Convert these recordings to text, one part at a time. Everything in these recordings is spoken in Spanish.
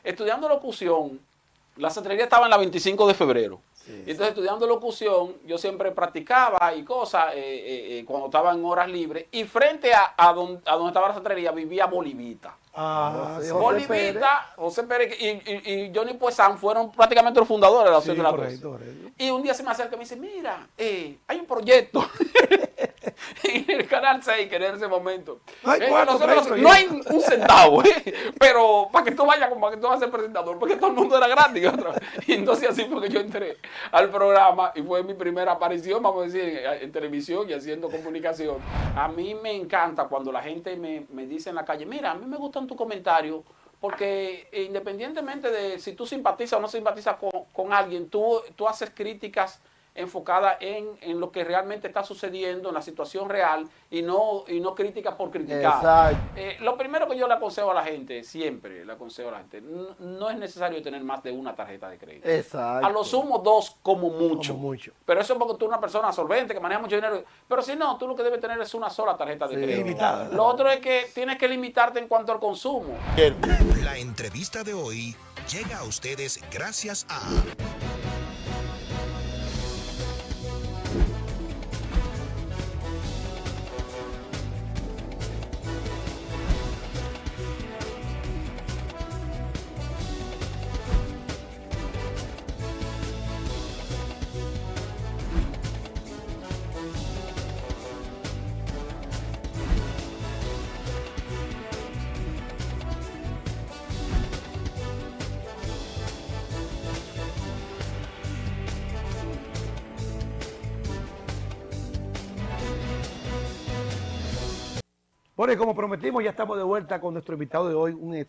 estudiando locución, la sastrería estaba en la 25 de febrero. Sí, entonces, estudiando locución, yo siempre practicaba y cosas cuando estaba en horas libres. Y frente a donde estaba la sastrería vivía Bolivita. Sí, Bolivita, José Pérez y Johnny Puesán fueron prácticamente los fundadores de la opción de la correcto. Y un día se me acerca y me dice, mira, hay un proyecto en el Canal 6 que en ese momento. No hay un centavo, pero para que tú vayas a ser presentador, porque todo el mundo era gratis. Y entonces así fue que yo entré al programa y fue mi primera aparición, vamos a decir, en televisión y haciendo comunicación. A mí me encanta cuando la gente me dice en la calle, mira, a mí me gustan tus comentarios, porque independientemente de si tú simpatizas o no simpatizas con alguien, tú haces críticas enfocadas en lo que realmente está sucediendo, en la situación real, y no críticas por criticar. Lo primero que yo le aconsejo a la gente, siempre le aconsejo a la gente, no es necesario tener más de una tarjeta de crédito. Exacto. A lo sumo 2 como mucho. Pero eso es porque tú eres una persona solvente, que maneja mucho dinero. Pero si no, tú lo que debes tener es una sola tarjeta de crédito. Limitada. Lo otro es que tienes que limitarte en cuanto al consumo. La entrevista de hoy llega a ustedes gracias a... Bueno, y como prometimos, ya estamos de vuelta con nuestro invitado de hoy.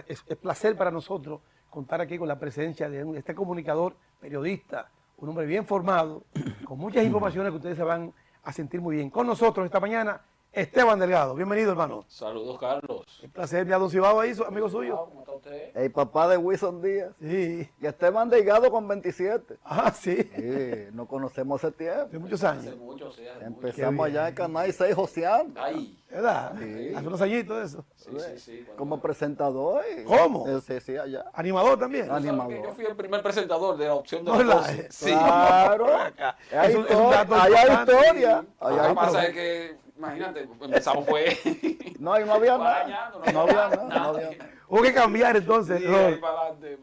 Es placer para nosotros contar aquí con la presencia de este comunicador, periodista, un hombre bien formado, con muchas informaciones que ustedes se van a sentir muy bien. Con nosotros esta mañana, Esteban Delgado. Bienvenido, hermano. Saludos, Carlos. Un placer, ya don Cibao ahí, amigo suyo. ¿Cómo está usted? El papá de Wilson Díaz. Sí. Y Esteban Delgado con 27. Ah, sí. Sí, nos conocemos hace tiempo. Hace muchos años. Hace mucho, sí. Empezamos allá en Canal 6 joseando. Ahí. ¿Verdad? Sí. Hace unos añitos eso. Sí. Como presentador. ¿Cómo? Sí, allá. Animador también. Animador. Yo fui el primer presentador de la opción de No, la sí. Claro. Hay historia. Lo que pasa es que, imagínate, empezamos fue... No, ahí no había nada. No había nada. Hubo que cambiar entonces. Sí, ahí para adelante,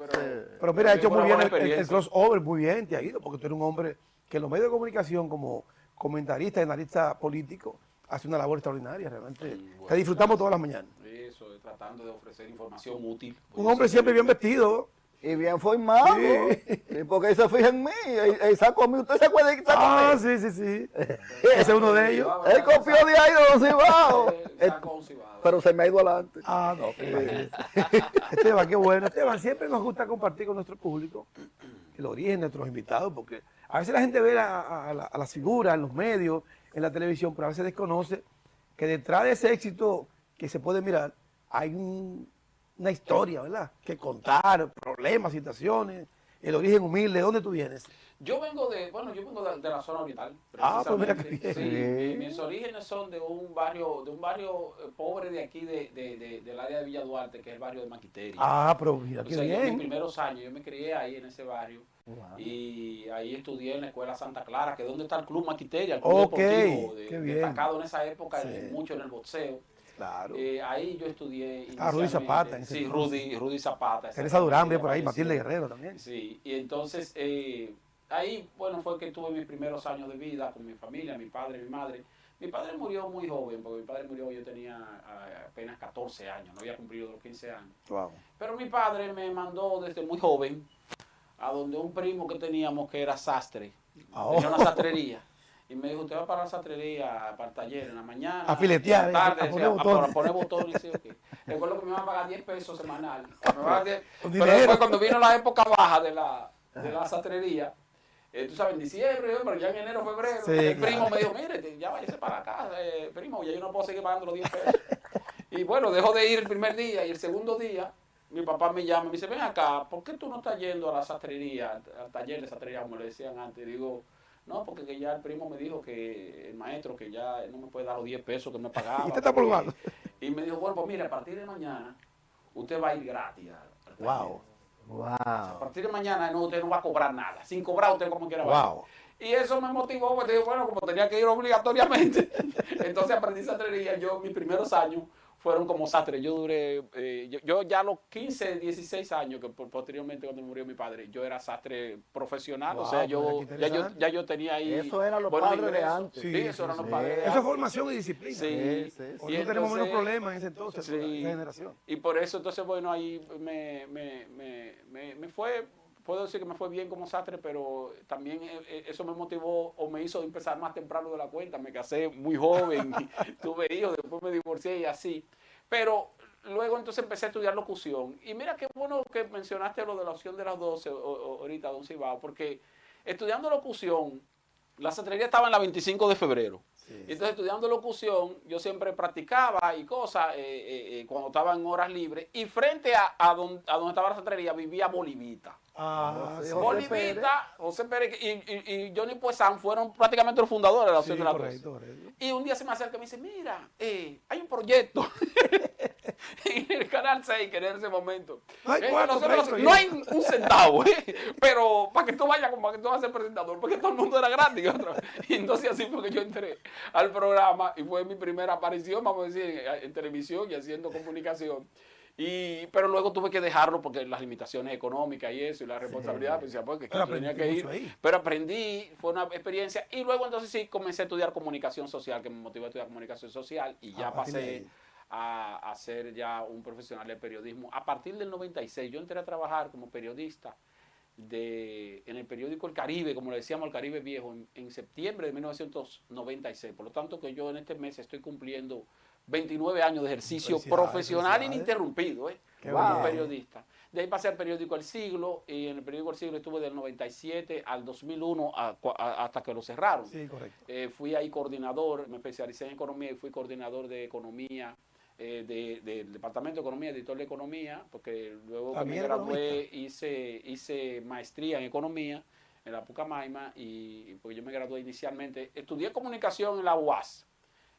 pero mira, ha hecho muy bien el crossover, muy bien, te ha ido, porque tú eres un hombre que en los medios de comunicación, como comentarista y analista político, hace una labor extraordinaria, realmente. Te disfrutamos todas las mañanas. Eso, tratando de ofrecer información útil. Un hombre siempre bien vestido. Y bien formado. Sí. Y porque él se fija en mí. Él sacó a mí. ¿Usted se acuerda de que sacó a mí? Sí. Ese es uno de ellos. Él copió de ahí de los Cibaos. Pero se me ha ido adelante. No. Esteban, qué bueno. Esteban, siempre nos gusta compartir con nuestro público el origen de nuestros invitados, porque a veces la gente ve a las figuras en los medios, en la televisión, pero a veces desconoce que detrás de ese éxito que se puede mirar, hay una historia, ¿verdad? Que contar, problemas, situaciones, el origen humilde. ¿De dónde tú vienes? Yo vengo de la zona oriental. Pues mira que bien. Sí, mis orígenes son de un barrio pobre de aquí, del área de Villa Duarte, que es el barrio de Maquiteria. Pero mira, qué bien. En mis primeros años, yo me crié ahí en ese barrio. Wow. Y ahí estudié en la escuela Santa Clara, que es donde está el Club Maquiteria, el club deportivo, destacado en esa época, mucho en el boxeo. Claro. Ahí yo estudié. Rudy Zapata. Sí, Rudy Zapata. Teresa Durán, por ahí, Matilde Guerrero también. Sí, y entonces ahí, bueno, fue que tuve mis primeros años de vida con mi familia, mi padre, mi madre. Mi padre murió muy joven, porque mi padre murió, yo tenía apenas 14 años, no había cumplido los 15 años. Wow. Pero mi padre me mandó desde muy joven a donde un primo que teníamos que era sastre, tenía una sastrería. Y me dijo, usted va para la sastrería, para el taller, en la mañana. A filetear, en la tarde, a poner botones. Sí, okay. Recuerdo que me iban a pagar 10 pesos semanal. Pero después, cuando vino la época baja de la sastrería, tú sabes, en diciembre, pero ya en enero, febrero, el primo me dijo, mire, ya váyase para acá, primo, ya yo no puedo seguir pagando los 10 pesos. Y bueno, dejó de ir el primer día, y el segundo día, mi papá me llama y me dice, ven acá, ¿por qué tú no estás yendo a la sastrería, al taller de sastrería, como le decían antes? Y digo, no, porque que ya el primo me dijo que el maestro que ya no me puede dar los 10 pesos que me pagaba. ¿Y usted está probando? Y me dijo, bueno, pues mire, a partir de mañana usted va a ir gratis al Wow. Wow. A partir de mañana usted no va a cobrar nada. Sin cobrar usted como quiera. Wow. Y eso me motivó, porque dije, bueno, como tenía que ir obligatoriamente, entonces aprendí sastrería. Yo, mis primeros años fueron como sastre. Yo duré, yo ya a los 15, 16 años, que posteriormente cuando murió mi padre, yo era sastre profesional. Wow, o sea, ya yo tenía ahí Eso eran los buenos padres de ingresos. antes. Sí, eso eran los padres de Eso es antes. formación y disciplina. Sí, Sí. Hoy Y no tenemos menos entonces, problemas en ese entonces, sí, esa generación. Y por eso, entonces, bueno, ahí me fue, puedo decir que me fue bien como sastre, pero también eso me motivó o me hizo empezar más temprano de la cuenta. Me casé muy joven, tuve hijos, después me divorcié y así. Pero luego entonces empecé a estudiar locución. Y mira qué bueno que mencionaste lo de la opción de las 12 ahorita, don Cibao, porque estudiando locución, la sastrería estaba en la 25 de febrero. Entonces, estudiando locución, yo siempre practicaba y cosas cuando estaba en horas libres. Y frente a donde estaba la sastrería vivía Bolivita. Sí. Bolivita, José Pérez y Johnny Puesán fueron prácticamente los fundadores de la opción Sí, de la correcto, 12. correcto. Y un día se me acerca y me dice, mira, hay un proyecto en el Canal 6 que en ese momento. No hay un centavo, pero para que tú vayas a ser presentador, porque todo el mundo era gratis. Y entonces así fue que yo entré al programa y fue mi primera aparición, vamos a decir, en televisión y haciendo comunicación. Pero luego tuve que dejarlo porque las limitaciones económicas y eso, y la responsabilidad, pues, porque tenía que ir. Pero aprendí, fue una experiencia. Y luego entonces sí comencé a estudiar comunicación social, que me motivó a estudiar comunicación social, y ya pasé a ser ya un profesional de periodismo. A partir del 96 yo entré a trabajar como periodista en el periódico El Caribe, como le decíamos El Caribe Viejo, en septiembre de 1996. Por lo tanto que yo en este mes estoy cumpliendo 29 años de ejercicio profesional ininterrumpido como periodista. De ahí pasé al periódico El Siglo, y en el periódico El Siglo estuve del 97 al 2001 hasta que lo cerraron. Sí, correcto. Fui ahí coordinador, me especialicé en economía y fui coordinador de economía, del Departamento de Economía, editor de Economía, porque luego que me gradué hice maestría en Economía en la Pucamaima, y porque yo me gradué inicialmente, estudié comunicación en la UAS.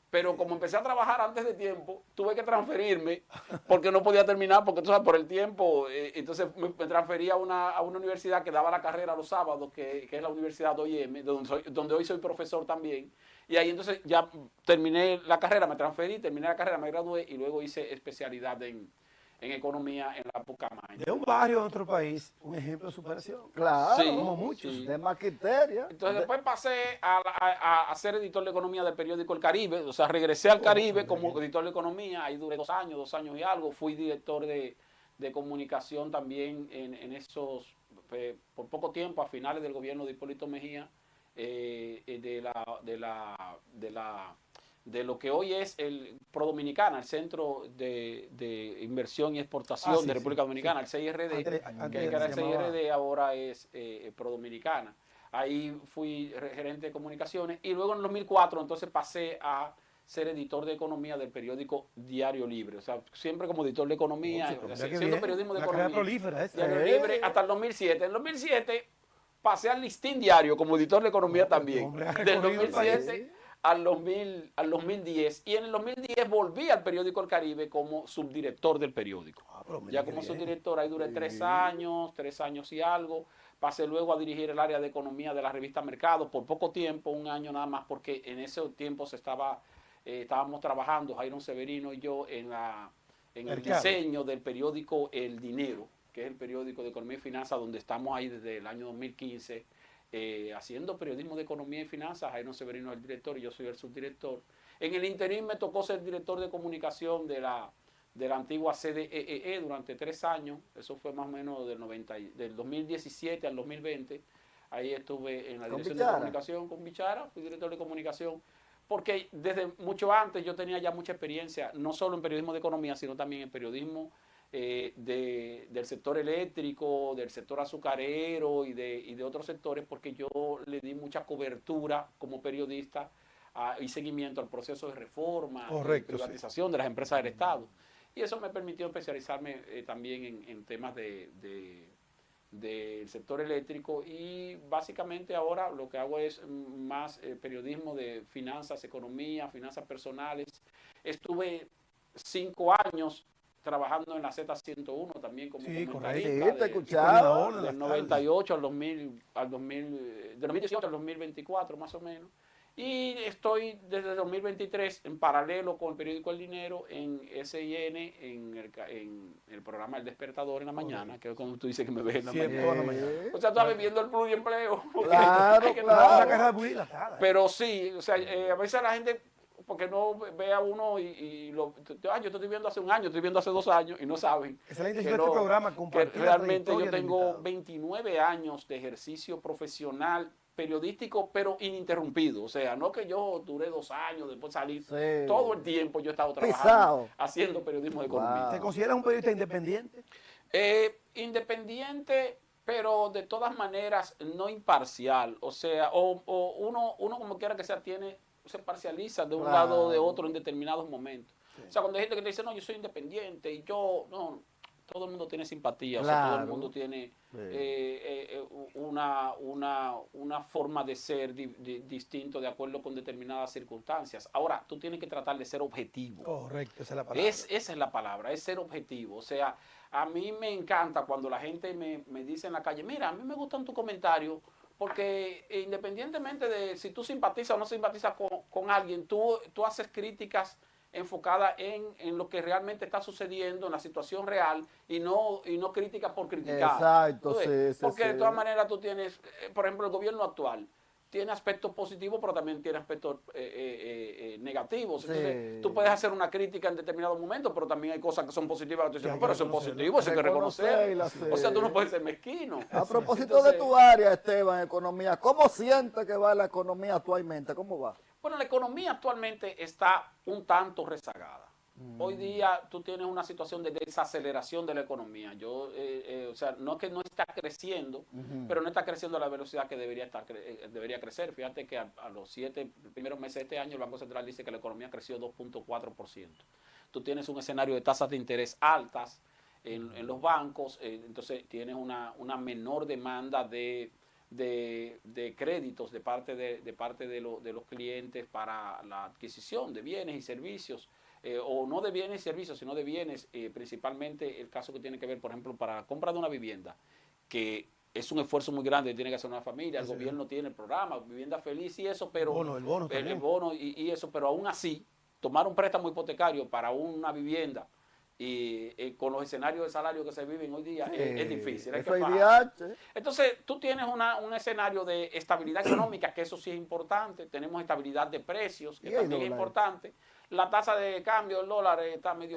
Pero como empecé a trabajar antes de tiempo, tuve que transferirme porque no podía terminar, porque tú sabes, por el tiempo. Entonces me transferí a una universidad que daba la carrera los sábados, que es la Universidad de OIM, donde hoy soy profesor también. Y ahí entonces ya terminé la carrera, me transferí, terminé la carrera, me gradué y luego hice especialidad en economía en la Pucamaima. De un barrio de otro país, un ejemplo de superación. Claro, Sí, como muchos. sí. De maquiteria. Entonces después pasé a ser editor de economía del periódico El Caribe. O sea, regresé al Caribe como editor de economía. Ahí duré 2 años y algo. Fui director de comunicación también en esos, por poco tiempo, a finales del gobierno de Hipólito Mejía, de lo que hoy es el Pro Dominicana, el Centro de Inversión y Exportación de República Dominicana, el CIRD, que era el CIRD, ahora es Pro Dominicana. Ahí fui gerente de comunicaciones y luego en el 2004 entonces pasé a ser editor de economía del periódico Diario Libre. O sea, siempre como editor de economía, haciendo periodismo de economía. Prolífera, Diario Libre hasta el 2007. En el 2007 pasé al Listín Diario como editor de economía también. Del 2007 al 2010. Y en el 2010 volví al periódico El Caribe como subdirector del periódico. Ya como subdirector, ahí duré 3 años y algo. Pasé luego a dirigir el área de economía de la revista Mercado por poco tiempo, 1 año nada más, porque en ese tiempo estábamos trabajando, Jairo Severino y yo, en el diseño del periódico El Dinero, que es el periódico de economía y finanzas, donde estamos ahí desde el año 2015, haciendo periodismo de economía y finanzas. Jairo Severino es el director y yo soy el subdirector. En el interín me tocó ser director de comunicación de la antigua CDEE durante 3 años. Eso fue más o menos del 2017 al 2020. Ahí estuve en la dirección de comunicación con Bichara, fui director de comunicación, porque desde mucho antes yo tenía ya mucha experiencia, no solo en periodismo de economía, sino también en periodismo del sector eléctrico, del sector azucarero y de otros sectores, porque yo le di mucha cobertura como periodista y seguimiento al proceso de reforma y privatización de las empresas del Estado. Y eso me permitió especializarme también en temas del sector eléctrico, y básicamente ahora lo que hago es más periodismo de finanzas, economía, finanzas personales. Estuve 5 años trabajando en la Z101 también como Sí, comentarista. correcto. Sí, te escuchaba. Del 98 al 2000, del 2018 al 2024 más o menos. Y estoy desde el 2023 en paralelo con el periódico El Dinero en SIN, en el programa El Despertador en la mañana, que es como tú dices que me ves en la Siempre, mañana. toda la mañana. O sea, estás viviendo el pluriempleo. Claro, Hay que claro. trabajar. Una carrera muy dilatada. Pero sí, o sea, a veces la gente, porque no ve a uno yo te estoy viendo hace un año, estoy viendo hace 2 años y no saben. Esa es la intención que de este no- programa, que compartir la realmente yo trayectoria del tengo invitado. 29 años de ejercicio profesional periodístico, pero ininterrumpido. O sea, no que yo duré 2 años, después salí. Sí. Todo el tiempo yo he estado trabajando, Pisado. haciendo periodismo de Wow. economía. ¿Te consideras un periodista independiente? Independiente, pero de todas maneras no imparcial. O sea, uno como quiera que sea, se parcializa de un Claro. lado o de otro en determinados momentos. O sea, cuando hay gente que te dice, no, yo soy independiente y no, todo el mundo tiene simpatía, o sea, todo el Claro. mundo tiene Sí. una forma de ser distinto de acuerdo con determinadas circunstancias. Ahora, tú tienes que tratar de ser objetivo. Correcto, esa es la palabra. Esa es la palabra, es ser objetivo. O sea, a mí me encanta cuando la gente me dice en la calle, mira, a mí me gustan tus comentarios, porque independientemente de si tú simpatizas o no simpatizas con alguien, tú haces críticas enfocadas en lo que realmente está sucediendo, en la situación real, y no críticas por criticar. Exacto, ¿Tú ves? sí, Porque sí. de todas maneras tú tienes, por ejemplo, el gobierno actual tiene aspectos positivos, pero también tiene aspectos negativos. Entonces, Sí. tú puedes hacer una crítica en determinados momentos, pero también hay cosas que son positivas. Tú dices, Que hay no, que pero eso es reconocerlo. positivo, eso hay que reconocer. Reconocerlas, O sea, sí. tú no puedes ser mezquino. A propósito Entonces, de tu área, Esteban, economía, ¿cómo sientes que va la economía actualmente? ¿Cómo va? Bueno, la economía actualmente está un tanto rezagada. Hoy día tú tienes una situación de desaceleración de la economía. O sea, no es que no está creciendo, pero no está creciendo a la velocidad que debería crecer. Fíjate que a los 7 primeros meses de este año el Banco Central dice que la economía creció 2.4%. Tú tienes un escenario de tasas de interés altas en los bancos, entonces tienes una menor demanda de créditos de parte de los clientes para la adquisición de bienes y servicios. O no de bienes y servicios, sino de bienes, principalmente el caso que tiene que ver, por ejemplo, para la compra de una vivienda, que es un esfuerzo muy grande que tiene que hacer una familia, el gobierno tiene el programa, Vivienda Feliz y eso, pero El bono también. el bono y eso, pero aún así, tomar un préstamo hipotecario para una vivienda y con los escenarios de salario que se viven hoy día es difícil. Hay que fajar. Entonces, tú tienes un escenario de estabilidad económica, que eso sí es importante. Tenemos estabilidad de precios, que también es importante. La tasa de cambio del dólar está medio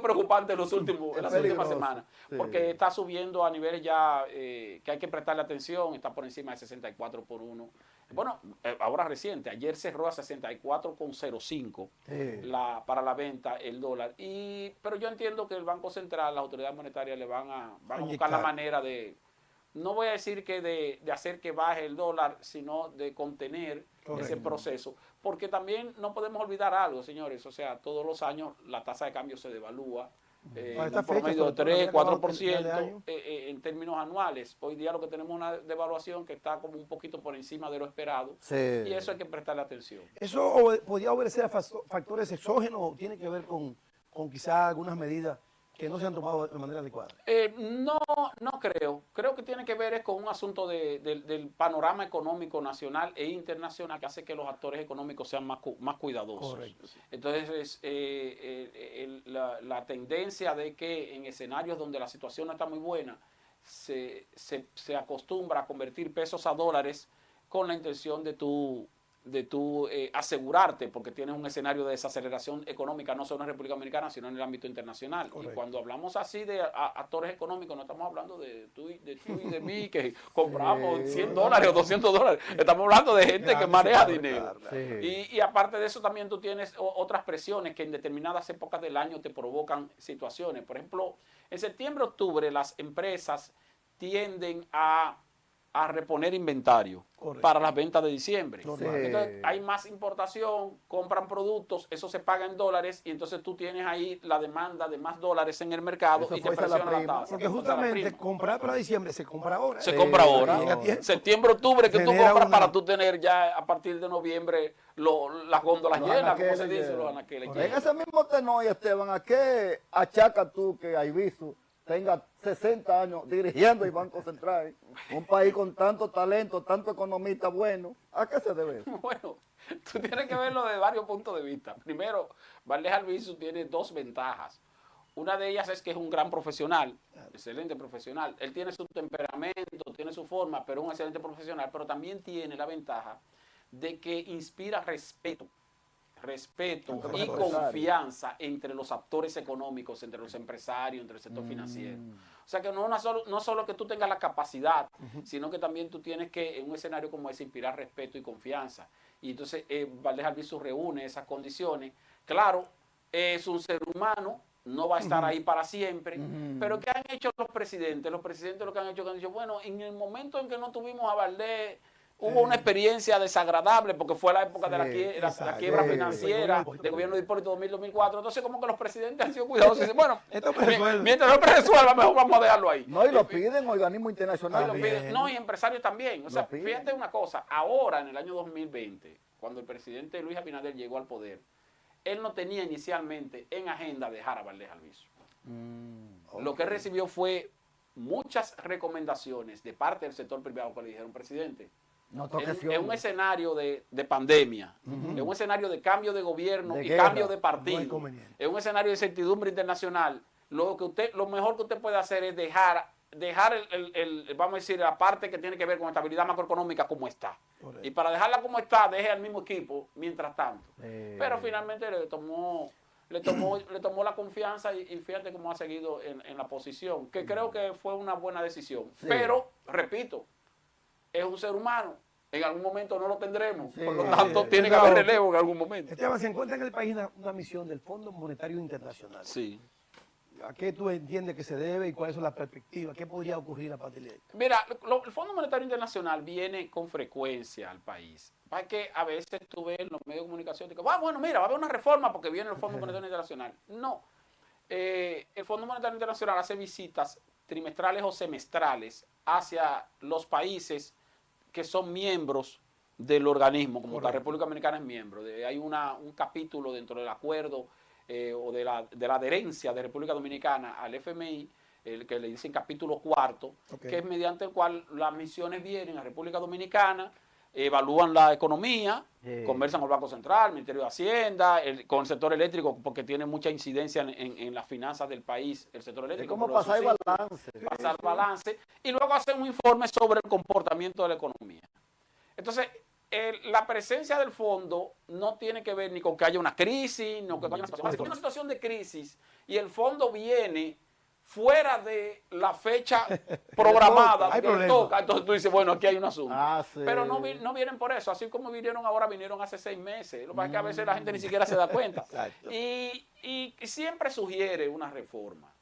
preocupante en las últimas semanas, porque está subiendo a niveles ya que hay que prestarle atención, está por encima de 64 por 1. Bueno, ahora reciente, ayer cerró a 64,05 para la venta el dólar. Pero yo entiendo que el Banco Central, las autoridades monetarias le van a buscar la manera de, no voy a decir que de hacer que baje el dólar, sino de contener ese proceso. Porque también no podemos olvidar algo, señores. O sea, todos los años la tasa de cambio se devalúa. En un promedio de 3, 4% en términos anuales. Hoy día lo que tenemos es una devaluación que está como un poquito por encima de lo esperado. Y eso hay que prestarle atención. ¿Eso podría obedecer a factores exógenos o tiene que ver con quizás algunas medidas que no se han tomado de manera adecuada? No creo. Creo que tiene que ver con un asunto del panorama económico nacional e internacional que hace que los actores económicos sean más cuidadosos. Correcto, sí. Entonces, la tendencia de que en escenarios donde la situación no está muy buena, se acostumbra a convertir pesos a dólares con la intención de tú asegurarte, porque tienes un escenario de desaceleración económica no solo en República Dominicana, sino en el ámbito internacional. Correcto. Y cuando hablamos así de actores económicos, no estamos hablando de tú y de mí, que compramos $100 o $200. Estamos hablando de gente que maneja dinero. Y aparte de eso, también tú tienes otras presiones que en determinadas épocas del año te provocan situaciones. Por ejemplo, en septiembre, octubre, las empresas tienden a a reponer inventario para las ventas de diciembre. Entonces hay más importación, compran productos, eso se paga en dólares y entonces tú tienes ahí la demanda de más dólares en el mercado y te presiona la tasa. Porque justamente comprar para diciembre se compra ahora. Se compra ahora. Septiembre, octubre que tú compras para tú tener ya a partir de noviembre las góndolas llenas, como se dice, los anaqueles llenos. En ese mismo tenor, Esteban, ¿a qué achaca tú que Aybisu tenga 60 años dirigiendo el Banco Central, un país con tanto talento, tanto economista bueno? ¿A qué se debe eso? Bueno, tú tienes que verlo de varios puntos de vista. Primero, Valdés Albizu tiene dos ventajas. Una de ellas es que es un gran profesional, excelente profesional. Él tiene su temperamento, tiene su forma, pero es un excelente profesional. Pero también tiene la ventaja de que inspira respeto y confianza entre los actores económicos, entre los empresarios, entre el sector financiero. O sea que no solo que tú tengas la capacidad, sino que también tú tienes que, en un escenario como ese, inspirar respeto y confianza. Y entonces Valdés Albizu reúne esas condiciones. Claro, es un ser humano, no va a estar ahí para siempre, pero ¿qué han hecho los presidentes? Los presidentes lo que han dicho, bueno, en el momento en que no tuvimos a Valdés, hubo una experiencia desagradable porque fue la época de la quiebra financiera del gobierno de Hipólito 2000-2004. Entonces, como que los presidentes han sido cuidadosos y dicen, bueno, mientras no resuelva, mejor vamos a dejarlo ahí. No, y lo piden organismos internacionales. No, y empresarios también. O sea, fíjate una cosa, ahora en el año 2020, cuando el presidente Luis Abinader llegó al poder, él no tenía inicialmente en agenda dejar a Valdés Albizu. Lo que él recibió fue muchas recomendaciones de parte del sector privado que le dijeron, presidente, en un escenario de pandemia, en un escenario de cambio de gobierno y cambio de partido, en un escenario de incertidumbre internacional, lo mejor que usted puede hacer es dejar vamos a decir, la parte que tiene que ver con estabilidad macroeconómica como está. Correcto. Y para dejarla como está, deje al mismo equipo mientras tanto. Pero finalmente le tomó la confianza y fíjate cómo ha seguido en la posición, que creo que fue una buena decisión. Sí. Pero, repito, es un ser humano. En algún momento no lo tendremos. Por lo tanto, tiene que haber relevo en algún momento. Esteban, se encuentra en el país una misión del Fondo Monetario Internacional. Sí. ¿A qué tú entiendes que se debe y cuáles son las perspectivas? ¿Qué podría ocurrir a partir de esto? Mira, el Fondo Monetario Internacional viene con frecuencia al país. Para que a veces tú ves en los medios de comunicación, digo, bueno, mira, va a haber una reforma porque viene el Fondo Monetario Internacional. No. El Fondo Monetario Internacional hace visitas trimestrales o semestrales hacia los países que son miembros del organismo, como la República Dominicana es miembro. Hay un capítulo dentro del acuerdo o de la adherencia de República Dominicana al FMI, el que le dicen capítulo cuarto, que es mediante el cual las misiones vienen a República Dominicana, evalúan la economía, conversan con el Banco Central, el Ministerio de Hacienda, con el sector eléctrico, porque tiene mucha incidencia en las finanzas del país, el sector eléctrico. Es como pasar el balance. Pasar balance, y luego hacer un informe sobre el comportamiento de la economía. Entonces, la presencia del fondo no tiene que ver ni con que haya una crisis, ni con que haya una situación de crisis, y el fondo viene fuera de la fecha programada que le toca, entonces tú dices, bueno, aquí hay un asunto. Sí. Pero no vienen por eso, así como vinieron ahora, vinieron hace 6 meses. Lo que pasa es que a veces la gente ni siquiera se da cuenta. y siempre sugiere una reforma.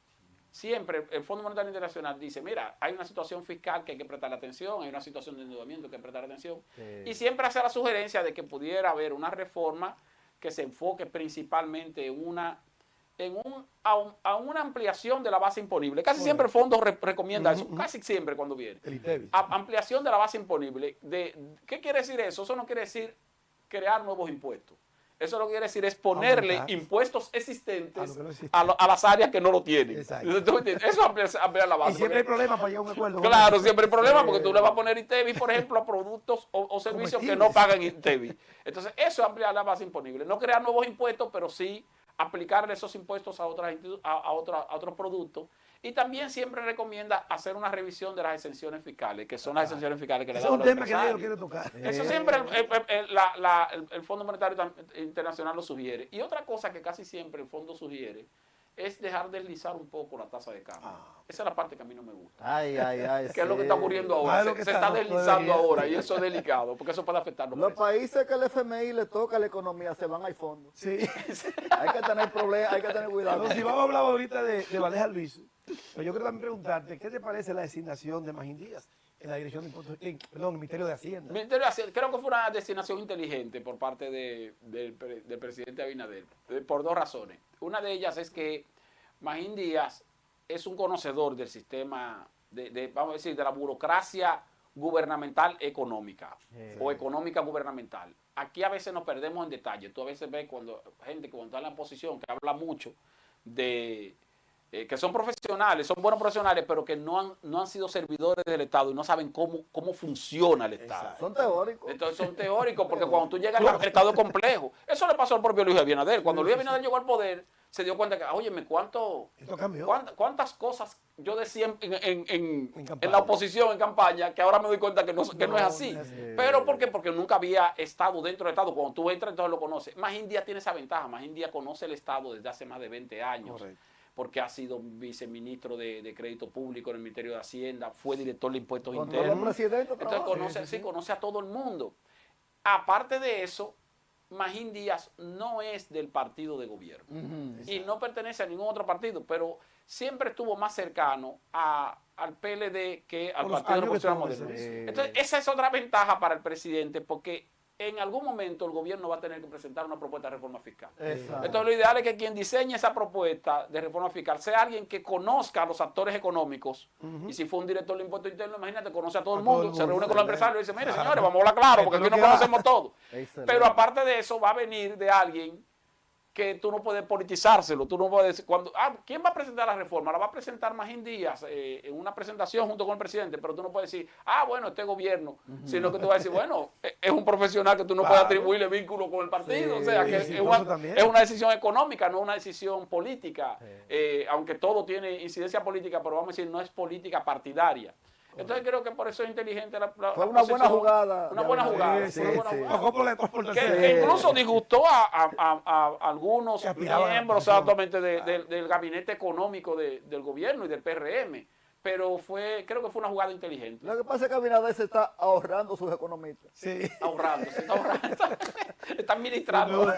Siempre el Fondo Monetario Internacional dice, mira, hay una situación fiscal que hay que prestar atención, hay una situación de endeudamiento que hay que prestar atención. Y siempre hace la sugerencia de que pudiera haber una reforma que se enfoque principalmente a una ampliación de la base imponible. Casi siempre el fondo recomienda eso, casi siempre cuando viene. Ampliación de la base imponible. ¿Qué quiere decir eso? Eso no quiere decir crear nuevos impuestos. Eso lo que quiere decir es ponerle impuestos existentes a las áreas que no lo tienen. Eso ampliar la base. Y siempre hay problemas para llegar a un acuerdo. Claro, siempre hay problemas porque tú le vas a poner INTEBI, por ejemplo, a productos o servicios que no pagan INTEBI. Entonces, eso es ampliar la base imponible. No crear nuevos impuestos, pero sí aplicarle esos impuestos a otros productos. Y también siempre recomienda hacer una revisión de las exenciones fiscales, que son las exenciones fiscales que le dan a los empresarios. Es un tema que yo quiero tocar. Eso siempre el Fondo Monetario Internacional lo sugiere. Y otra cosa que casi siempre el fondo sugiere es dejar deslizar un poco la tasa de cambio. Esa es la parte que a mí no me gusta. ¿Qué es lo que está ocurriendo ahora? Se está deslizando ahora y eso es delicado, porque eso puede afectar los países que el FMI le toca la economía se van al fondo. Sí. Hay que tener problemas, hay que tener cuidado. Pero si vamos a hablar ahorita de Valdés Albizu, pero yo quiero también preguntarte, ¿qué te parece la designación de Magín Díaz en la dirección de impuestos, perdón, el Ministerio de Hacienda. Ministerio de Hacienda, creo que fue una designación inteligente por parte del presidente Abinader, por dos razones. Una de ellas es que Magín Díaz es un conocedor del sistema, vamos a decir, de la burocracia gubernamental económica o económica gubernamental. Aquí a veces nos perdemos en detalle. Tú a veces ves gente que cuando está en la posición, que habla mucho de... que son profesionales, son buenos profesionales, pero que no han sido servidores del Estado y no saben cómo funciona el Estado. Son teóricos. Entonces son teóricos, porque cuando tú llegas al Estado es complejo. Eso le pasó al propio Luis Abinader. Cuando Luis Abinader llegó al poder, se dio cuenta que, óyeme, ¿cuántas cosas yo decía en la oposición, en campaña, que ahora me doy cuenta que no es así? ¿Pero por qué? Porque nunca había estado dentro del Estado. Cuando tú entras, entonces lo conoces. Magín Díaz tiene esa ventaja. Magín Díaz conoce el Estado desde hace más de 20 años. Correcto. Porque ha sido viceministro de Crédito Público en el Ministerio de Hacienda, fue director de Impuestos Internos. Entonces conoce a todo el mundo. Aparte de eso, Magín Díaz no es del partido de gobierno y no pertenece a ningún otro partido, pero siempre estuvo más cercano al PLD que al Partido Revolucionario Moderno. Entonces, esa es otra ventaja para el presidente, porque en algún momento el gobierno va a tener que presentar una propuesta de reforma fiscal. Exacto. Entonces, lo ideal es que quien diseñe esa propuesta de reforma fiscal sea alguien que conozca a los actores económicos. Y si fue un director de impuestos internos, imagínate, conoce a todo el mundo, se reúne con los empresarios y dice, mire, señores, vamos a hablar claro, porque aquí no conocemos todo. Pero aparte de eso, va a venir de alguien que tú no puedes politizárselo, tú no puedes decir, ¿quién va a presentar la reforma? La va a presentar Magín Díaz en una presentación junto con el presidente, pero tú no puedes decir, bueno, este gobierno, sino que tú vas a decir, bueno, es un profesional que tú no puedes atribuirle vínculo con el partido, o sea, que es una decisión económica, no una decisión política, aunque todo tiene incidencia política, pero vamos a decir, no es política partidaria. Entonces creo que por eso es inteligente fue una buena jugada. Una buena jugada. Sí. Que incluso disgustó a algunos miembros exactamente del gabinete económico del gobierno y del PRM. Pero creo que fue una jugada inteligente. Lo que pasa es que Abinader se está ahorrando sus economistas. Sí. Se está ahorrando. Está administrando.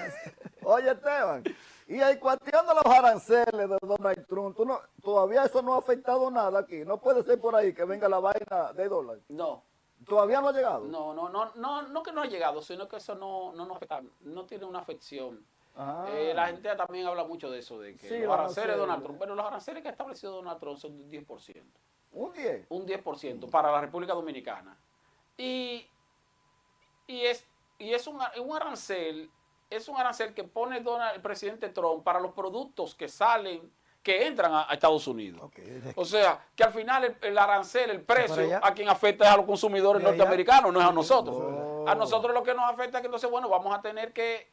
Oye, Esteban, y en cuestión de los aranceles de Donald Trump, todavía eso no ha afectado nada aquí. No puede ser por ahí que venga la vaina de dólar. No. ¿Todavía no ha llegado? No que no ha llegado, sino que eso no afecta, no tiene una afección. La gente también habla mucho de eso, de que los aranceles de Donald Trump, pero los aranceles que ha establecido Donald Trump son del 10%. ¿Un 10? Un 10% para la República Dominicana. Y es un arancel. Es un arancel que pone el presidente Trump para los productos que entran a Estados Unidos. Okay. O sea, que al final el arancel, el precio, a quien afecta es a los consumidores norteamericanos, no es a nosotros. A nosotros lo que nos afecta es que entonces, bueno, vamos a tener que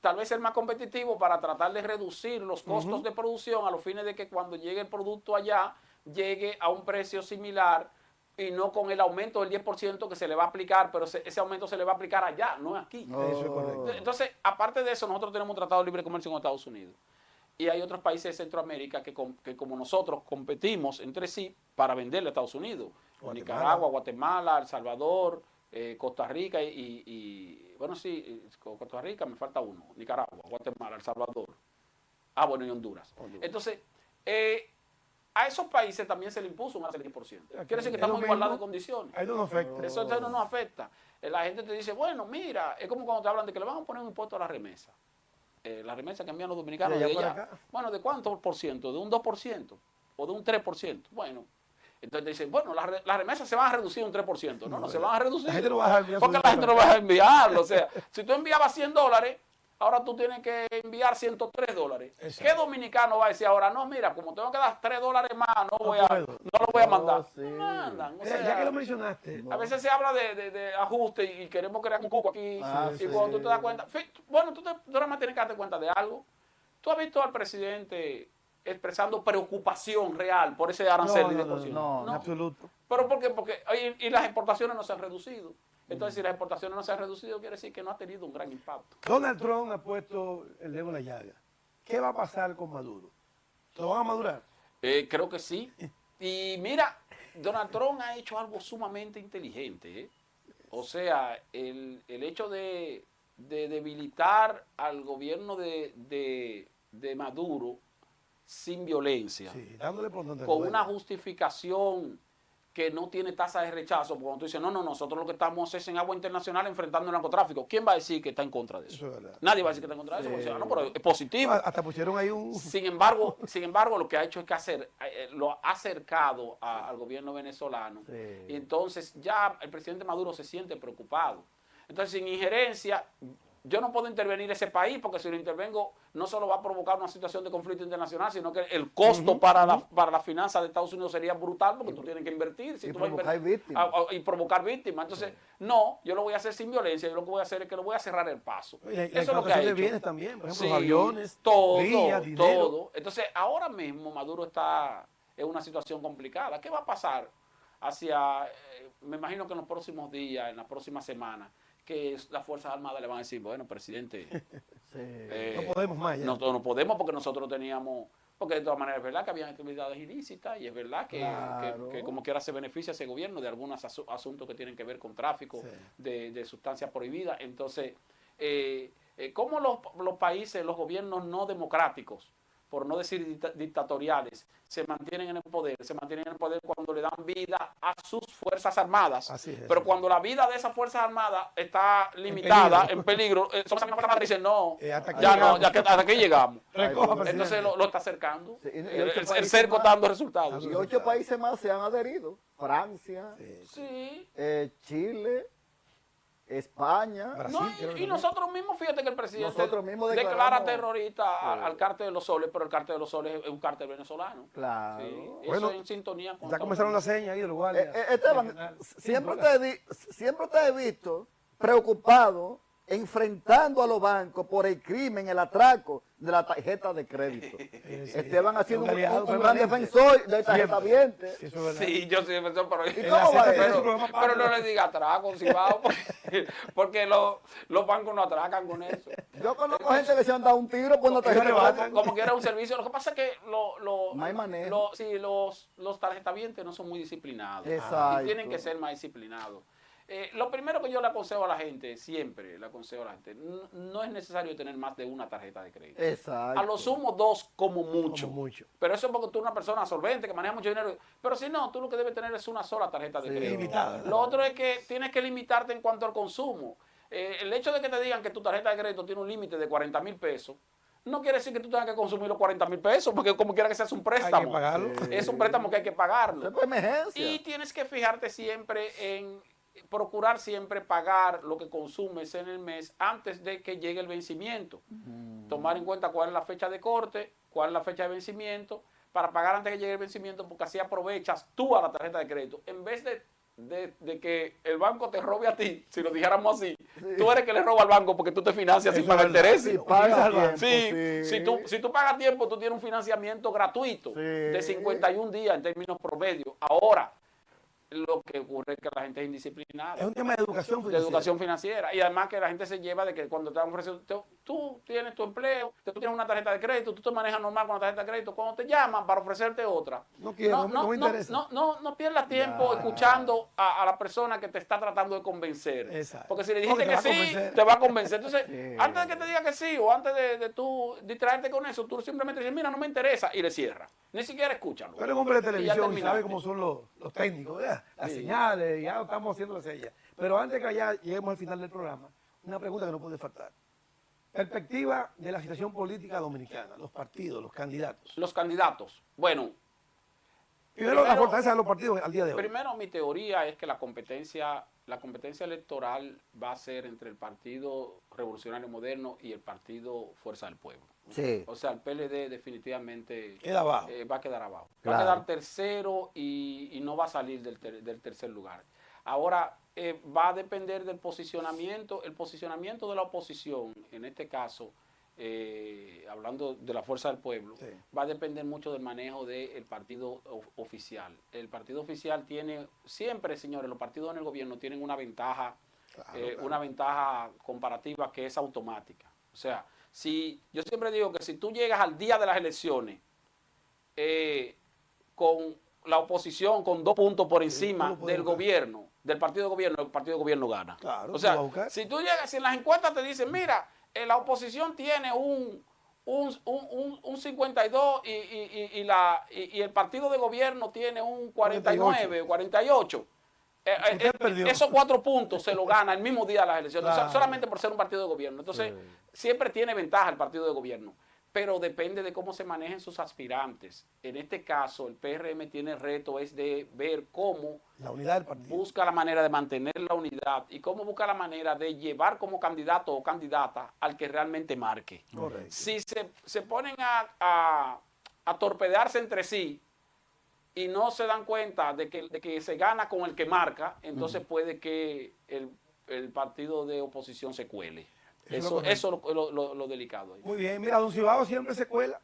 tal vez ser más competitivos para tratar de reducir los costos de producción a los fines de que cuando llegue el producto allá, llegue a un precio similar y no con el aumento del 10% que se le va a aplicar, pero ese aumento se le va a aplicar allá, no aquí. Eso es correcto. Entonces, aparte de eso, nosotros tenemos un tratado de libre comercio con Estados Unidos. Y hay otros países de Centroamérica que como nosotros competimos entre sí para venderle a Estados Unidos. Nicaragua, Guatemala, El Salvador, Costa Rica bueno, sí, Costa Rica me falta uno. Nicaragua, Guatemala, El Salvador. Bueno, y Honduras. Entonces, a esos países también se le impuso un arancel del 10%. Quiere decir que estamos en igualdad de condiciones. Ahí no nos afecta. Eso no nos afecta. La gente te dice, bueno, mira, es como cuando te hablan de que le van a poner un impuesto a la remesa. La remesa que envían los dominicanos de allá. Bueno, ¿de cuánto por ciento? ¿De un 2%? ¿O de un 3%? Bueno, entonces te dicen, bueno, las remesas se van a reducir un 3%. No, se van a reducir. La gente no va a enviar. Porque la gente no va a enviarlo. O sea, si tú enviabas $100, ahora tú tienes que enviar $103. Exacto. ¿Qué dominicano va a decir ahora? No, mira, como tengo que dar $3 más, no lo voy a mandar. Sí. No mandan. O sea, ya que lo mencionaste. A veces se habla de ajuste y queremos crear un cuco aquí. Y cuando tú te das cuenta, bueno, tú nada más tienes que darte cuenta de algo. Tú has visto al presidente expresando preocupación real por ese arancel de 10%. No, en absoluto. ¿Pero por qué? Porque las exportaciones no se han reducido. Entonces, si las exportaciones no se han reducido, quiere decir que no ha tenido un gran impacto. Donald Trump ha puesto el dedo en la llaga. ¿Qué va a pasar con Maduro? ¿Lo van a madurar? Creo que sí. Y mira, Donald Trump ha hecho algo sumamente inteligente. O sea, el hecho de debilitar al gobierno de Maduro sin violencia, sí, dándole por donde con una justificación que no tiene tasa de rechazo, porque cuando tú dices, no, nosotros lo que estamos es en agua internacional enfrentando el narcotráfico. ¿Quién va a decir que está en contra de eso? Eso es verdad. Nadie va a decir que está en contra de eso, porque no, pero es positivo. Hasta pusieron ahí un... Sin embargo, lo que ha hecho es que lo ha acercado al gobierno venezolano. Sí. Y entonces ya el presidente Maduro se siente preocupado. Entonces, sin injerencia, yo no puedo intervenir ese país, porque si lo intervengo, no solo va a provocar una situación de conflicto internacional, sino que el costo para la finanza de Estados Unidos sería brutal, porque tú tienes que invertir. Si y tú vas a provocar invertir, víctimas. y provocar víctimas. Entonces, no, yo lo voy a hacer sin violencia. Yo lo que voy a hacer es que lo voy a cerrar el paso. La Eso es lo que ha de hecho. bienes también, por ejemplo, Sí, los aviones, todo, vías, dinero. todo. Entonces, ahora mismo Maduro está en una situación complicada. ¿Qué va a pasar me imagino que en los próximos días, en las próximas semanas, que las Fuerzas Armadas le van a decir, bueno, presidente, No podemos más ya. no podemos porque nosotros teníamos, porque de todas maneras es verdad que habían actividades ilícitas y es verdad que como quiera se beneficia ese gobierno de algunos asuntos que tienen que ver con tráfico de sustancias prohibidas. Entonces, ¿cómo los países, los gobiernos no democráticos, por no decir dictatoriales, se mantienen en el poder? Se mantienen en el poder cuando le dan vida a sus Fuerzas Armadas. Así es. Pero cuando la vida de esas Fuerzas Armadas está limitada, en peligro, son las mismas Fuerzas Armadas que dicen, no, hasta aquí ya llegamos. no, hasta aquí llegamos. Recoja, presidente. Entonces lo está acercando. Sí, y El 8 países cerco más. está dando resultados. Y 8 países más se han adherido. Francia, Sí. Chile, España. Brasil, No, creo que y nosotros mismos, fíjate que el presidente Nosotros mismos declara declaramos- terrorista al cártel de los soles, pero el cártel de los soles es un cártel venezolano. Claro. Sí, Bueno, eso en sintonía con Ya todo. comenzaron las señas ahí de los guardias. Esteban, regionales. siempre te he visto preocupado enfrentando a los bancos por el crimen, el atraco de la tarjeta de crédito. Esteban ha sido Un un aliado gran permanente. defensor de tarjeta Siempre. viente. Sí, eso es verdad. Sí, yo soy defensor, pero, ¿Y cómo va tiene eso? su programa pero no aparte. le diga atraco, si va, porque los bancos no atracan con eso. Yo conozco gente que se han dado un tiro por una tarjeta de arrebatan. crédito. Como que era un servicio. Lo que pasa es que No hay manejo. sí, los tarjetavientes no son muy disciplinados. Exacto. Y tienen que ser más disciplinados. Lo primero que yo le aconsejo a la gente, siempre le aconsejo a la gente, no es necesario tener más de una tarjeta de crédito. Exacto. A lo sumo 2 como mucho. Como mucho. Pero eso es porque tú eres una persona solvente, que maneja mucho dinero. Pero si no, tú lo que debes tener es una sola tarjeta de crédito. Limitada. Lo otro es que tienes que limitarte en cuanto al consumo. El hecho de que te digan que tu tarjeta de crédito tiene un límite de 40,000 pesos, no quiere decir que tú tengas que consumir los 40,000 pesos, porque como quiera que sea es un préstamo. Hay que pagarlo. Es un préstamo que hay que pagarlo. Es por emergencia. Y tienes que fijarte siempre procurar siempre pagar lo que consumes en el mes antes de que llegue el vencimiento. Tomar en cuenta cuál es la fecha de corte, cuál es la fecha de vencimiento, para pagar antes de que llegue el vencimiento, porque así aprovechas tú a la tarjeta de crédito. En vez de que el banco te robe a ti, si lo dijéramos así, tú eres que le roba al banco porque tú te financias sin Eso es pagar verdad. intereses. Sí, paga al banco, tiempo, Si tú pagas tiempo, tú tienes un financiamiento gratuito de 51 días en términos promedio. Ahora, lo que ocurre es que la gente es indisciplinada. Es un tema de educación De financiera. educación financiera. Y además que la gente se lleva de que cuando te dan ofreciendo, tú tienes tu empleo, tú tienes una tarjeta de crédito, tú te manejas normal con la tarjeta de crédito, cuando te llaman para ofrecerte otra. No quiero, no me interesa. No pierdas tiempo escuchando a la persona que te está tratando de convencer. Exacto. Porque si le Porque dijiste te que va a sí, convencer. te va a convencer. Entonces, Sí. antes de que te diga que sí o antes de tú distraerte con eso, tú simplemente dices, mira, no me interesa y le cierras. Ni siquiera escúchalo. Tú eres un hombre de Y ya televisión y terminaste. sabes cómo son los técnicos, ¿verdad? Las Sí. señales, ya estamos haciendo las señas. Pero antes que ya lleguemos al final del programa, una pregunta que no puede faltar. Perspectiva de la situación política dominicana, los partidos, los candidatos. Los candidatos. Bueno, Primero, la Primero- fortaleza de los partidos al día de hoy. primero mi teoría es que la competencia electoral va a ser entre el Partido Revolucionario Moderno y el Partido Fuerza del Pueblo. Sí. O sea, el PLD definitivamente Queda abajo. va a quedar abajo. Va Claro. a quedar tercero y no va a salir del tercer lugar. Ahora, va a depender del posicionamiento, el posicionamiento de la oposición, en este caso, hablando de la Fuerza del Pueblo, Sí. va a depender mucho del manejo del partido oficial. El partido oficial tiene, siempre, señores, los partidos en el gobierno tienen una ventaja, una ventaja comparativa que es automática. O sea, yo siempre digo que si tú llegas al día de las elecciones con la oposición con 2 puntos por encima tú lo puedes del buscar. gobierno, del partido de gobierno, el partido de gobierno gana. Claro, o tú sea, vas a buscar. si tú llegas, si en las encuestas te dicen, mira, la oposición tiene un 52 y el partido de gobierno tiene un 49 o 48. Perdió. Esos 4 puntos se lo gana el mismo día de las elecciones, Claro. solamente por ser un partido de gobierno. Entonces, siempre tiene ventaja el partido de gobierno, pero depende de cómo se manejen sus aspirantes. En este caso, el PRM tiene el reto es de ver cómo La unidad del partido. busca la manera de mantener la unidad y cómo busca la manera de llevar como candidato o candidata al que realmente marque. Correcto. Si se ponen a torpedearse entre sí y no se dan cuenta de que se gana con el que marca, entonces puede que el partido de oposición se cuele. Eso es lo delicado. Muy bien, mira, don Cibao siempre se cuela.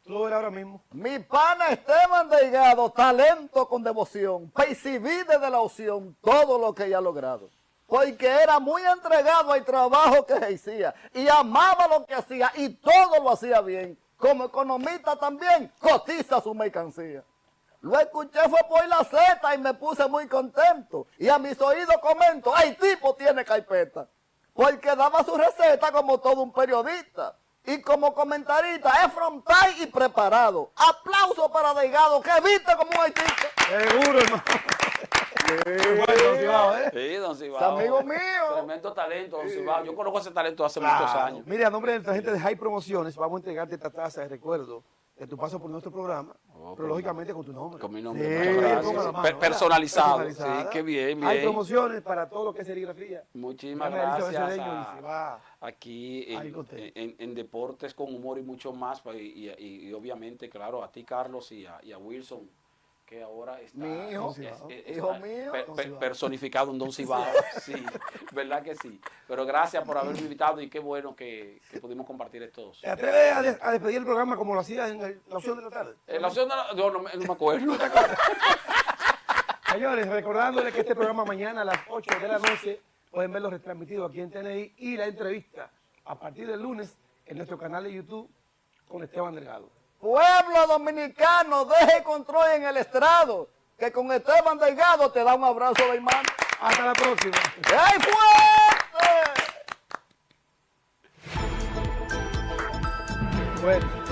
Tú lo verás ahora mismo. Mi pana Esteban Delgado, talento con devoción, percibí desde la opción todo lo que ella ha logrado. Porque era muy entregado al trabajo que ejercía y amaba lo que hacía y todo lo hacía bien. Como economista también cotiza su mercancía. Lo escuché fue por la Z y me puse muy contento. Y a mis oídos comento, ¡ay, tipo tiene carpeta! Porque daba su receta como todo un periodista. Y como comentarista es frontal y preparado. Aplauso para Delgado, que viste como un artista. Seguro, hermano. Bueno, don Cibao, ¿eh? Sí, don Es Cibao. amigo mío. Tremendo talento, don Cibao. Yo conozco ese talento hace muchos años. Mire, a nombre de nuestra gente de High Promociones, vamos a entregarte esta taza de recuerdo de tu paso por nuestro programa, pero lógicamente con tu nombre. Con mi nombre. Sí, Muchas gracias. ponga la mano, Personalizado. personalizada. Sí, qué bien, Hay bien. promociones para todo lo que es serigrafía. Muchísimas Llame a Elisa gracias Becedeño y se va. aquí Ahí contigo. en Deportes con Humor y mucho más. Pues, y obviamente, claro, a ti, Carlos, y a Wilson, que ahora está Mi hijo, hijo mío. personificado en Don Cibao. Sí, verdad que sí. Pero gracias por haberme invitado y qué bueno que pudimos compartir estos. ¿Te atreves a despedir el programa como lo hacías en la opción de la tarde? La opción de yo no me acuerdo. Señores, recordándoles que este programa mañana a las 8 de la noche pueden verlo retransmitido aquí en TNI y la entrevista a partir del lunes en nuestro canal de YouTube con Esteban Delgado. Pueblo dominicano, deje control en el estrado, que con Esteban Delgado te da un abrazo de hermano. Hasta la próxima. ¡Ay, fuerte! Bueno.